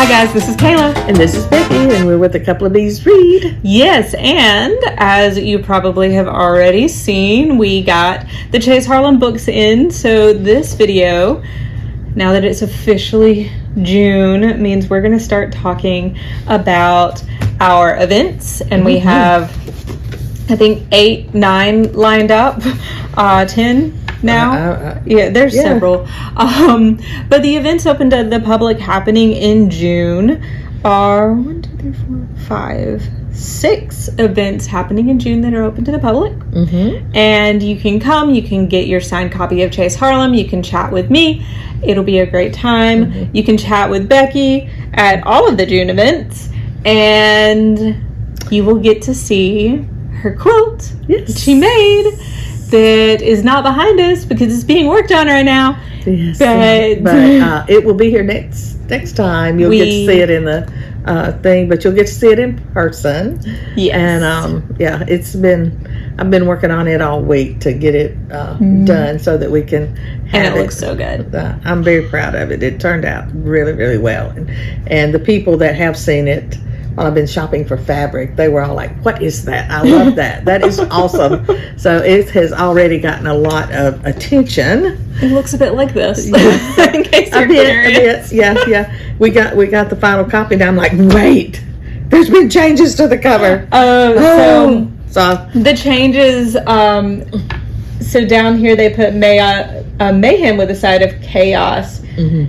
Hi guys, this is Kayla. And this is Becky, and we're with a couple of Bees Read. Yes, and as you probably have already seen, we got the Chase Harlem books in. So this video, now that it's officially June, means we're going to start talking about our events. And we have, I think, 8, 9 lined up, 10 now. There's several. But the events open to the public happening in June are 6 events happening in June that are open to the public. And you can come, you can get your signed copy of Chase Harlem, you can chat with me. It'll be a great time. You can chat with Becky at all of the June events, and you will get to see her quilt that she made. That is not behind us because it's being worked on right now. Yes, but it will be here next time. You'll get to see it in the thing, but you'll get to see it in person. Yes. And I've been working on it all week to get it done so that we can have and it looks so good. I'm very proud of it. It turned out really, really well. And the people that have seen it, while I've been shopping for fabric, they were all like, "What is that? I love that. That is awesome." So it has already gotten a lot of attention. It looks a bit like this. Yeah. In case you're curious. Yeah. We got the final copy now. I'm like, wait, there's been changes to the cover. So the changes. So down here they put mayhem with a side of chaos.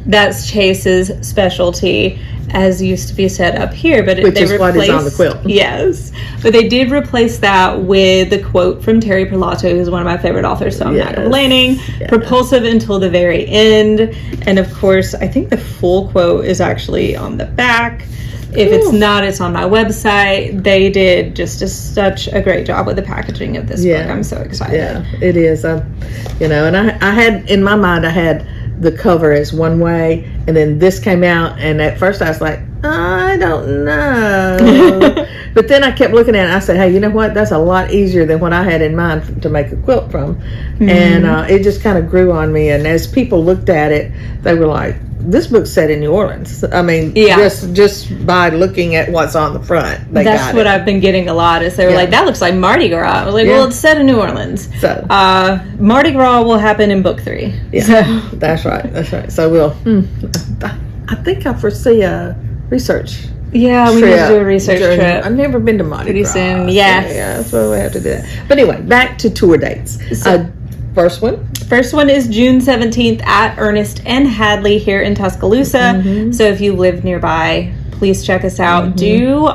That's Chase's specialty, as used to be said up here, but which is what is on the quilt. Yes, but they did replace that with the quote from Terry Perlato, who's one of my favorite authors, so I'm not complaining. Propulsive until the very end, and of course, I think the full quote is actually on the back. If it's not, it's on my website. They did just such a great job with the packaging of this book. I'm so excited. Yeah, it is. And I had in my mind, I had the cover as one way, and then this came out, and at first I was like, I don't know. But then I kept looking at it, and I said, hey, you know what? That's a lot easier than what I had in mind to make a quilt from. And it just kind of grew on me. And as people looked at it, they were like, this book's set in New Orleans. I mean, just by looking at what's on the front, that's what I've been getting a lot. Is they were like, that looks like Mardi Gras. I was like, well, it's set in New Orleans. So Mardi Gras will happen in book 3. Yeah, so. That's right. So we'll. I think I foresee a research. Yeah, we need to do a research trip. I've never been to Mardi Gras. Pretty soon, yes. So, yeah, so we have to do that. But anyway, back to tour dates. First one is June 17th at Ernest and Hadley here in Tuscaloosa. So if you live nearby, please check us out. Do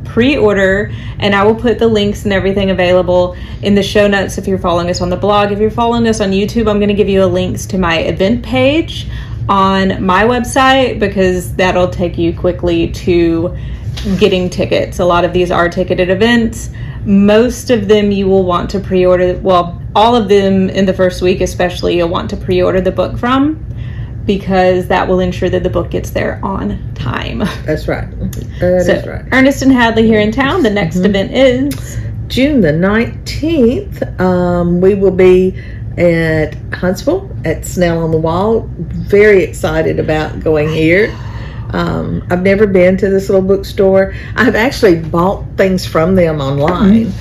pre-order, and I will put the links and everything available in the show notes if you're following us on the blog. If you're following us on YouTube, I'm going to give you links to my event page on my website, because that'll take you quickly to getting tickets. A lot of these are ticketed events. Most of them you will want to pre-order. Well, all of them in the first week especially, you'll want to pre-order the book from, because that will ensure that the book gets there on time. That's right. That is right. Ernest and Hadley here in town. The next event is June the 19th. We will be at Huntsville at Snell on the Wall. Very excited about going here. I've never been to this little bookstore. I've actually bought things from them online,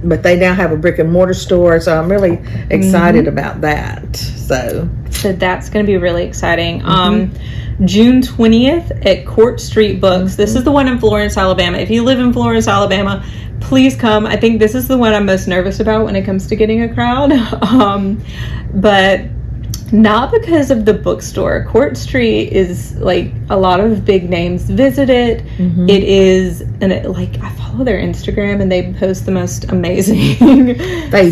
but they now have a brick and mortar store, so I'm really excited about that. So that's going to be really exciting. June 20th at Court Street Books. This is the one in Florence, Alabama. If you live in Florence, Alabama, please come. I think this is the one I'm most nervous about when it comes to getting a crowd. But not because of the bookstore. Court Street is like a lot of big names visit it. It is, and I follow their Instagram, and they post the most amazing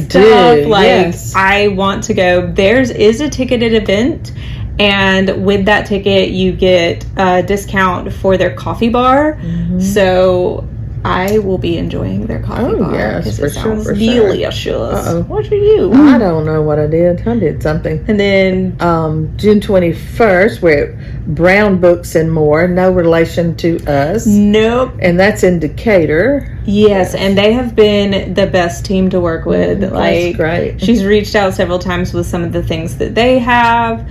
stuff. I want to go. Theirs is a ticketed event, and with that ticket you get a discount for their coffee bar. So I will be enjoing their coffee bar. Yes, for sure. Delicious. What did you do? I don't know what I did. I did something. And then June 21st, we're at Brown Books and More. No relation to us. Nope. And that's in Decatur. Yes, and they have been the best team to work with. That's great. She's reached out several times with some of the things that they have.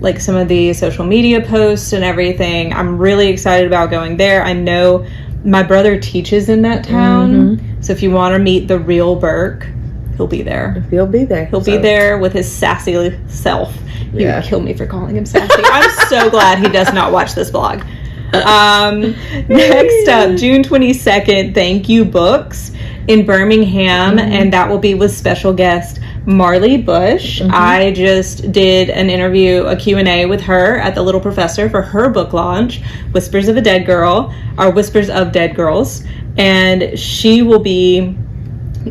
like some of the social media posts and everything. I'm really excited about going there. I know my brother teaches in that town, so if you want to meet the real Burke, he'll be there. He'll be there. He'll be there with his sassy self. He would kill me for calling him sassy. I'm so glad he does not watch this vlog. Next up, June 22nd, Thank You Books in Birmingham, and that will be with special guest Marley Bush. I just did an interview, a Q&A with her at the Little Professor for her book launch, Whispers of Dead Girls, and she will be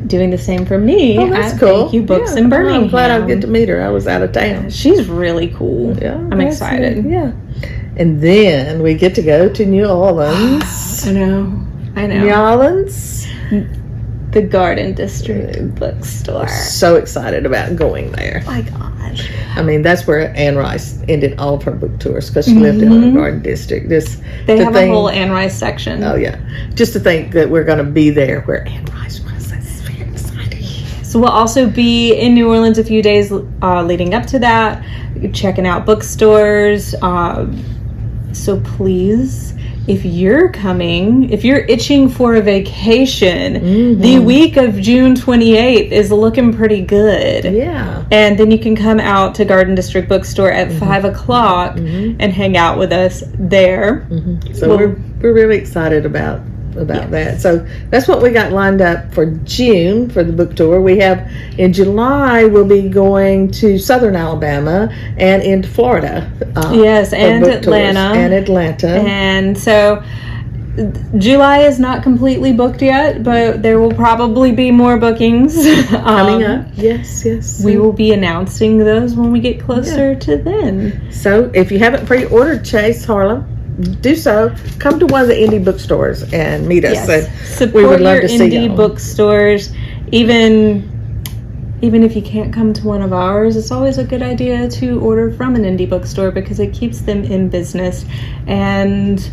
doing the same for me at cool. Thank You Books in Birmingham. I'm glad I'll get to meet her. I was out of town. She's really cool. Yeah, I'm excited. Yeah. And then we get to go to New Orleans. I know. New Orleans. The Garden District bookstore. So excited about going there. Oh my gosh. I mean, that's where Anne Rice ended all of her book tours because she lived in the Garden District. They have a whole Anne Rice section. Oh, yeah. Just to think that we're going to be there where Anne Rice was. That's very exciting. So we'll also be in New Orleans a few days leading up to that, checking out bookstores. So please, if you're itching for a vacation, the week of June 28th is looking pretty good. Yeah. And then you can come out to Garden District Bookstore at 5 o'clock and hang out with us there. So we're really excited about that. So that's what we got lined up for June for the book tour. We have in July we'll be going to Southern Alabama and into Florida. Yes, and Atlanta. And so July is not completely booked yet, but there will probably be more bookings coming up. Yes. We will be announcing those when we get closer to then. So if you haven't pre-ordered Chase Harlem, do so. Come to one of the indie bookstores and meet us. Yes. Support your indie bookstores. Even if you can't come to one of ours, it's always a good idea to order from an indie bookstore because it keeps them in business, and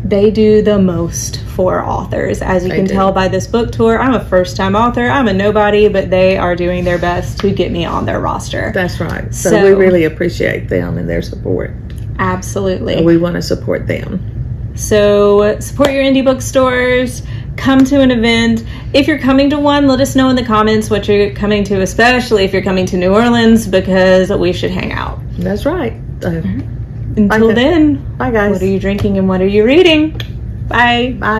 they do the most for authors. As you can tell by this book tour, I'm a first-time author. I'm a nobody, but they are doing their best to get me on their roster. That's right. So we really appreciate them and their support. Absolutely. We want to support them. So support your indie bookstores. Come to an event. If you're coming to one, let us know in the comments what you're coming to, especially if you're coming to New Orleans, because we should hang out. That's right. Until then, bye guys. What are you drinking and what are you reading? Bye. Bye.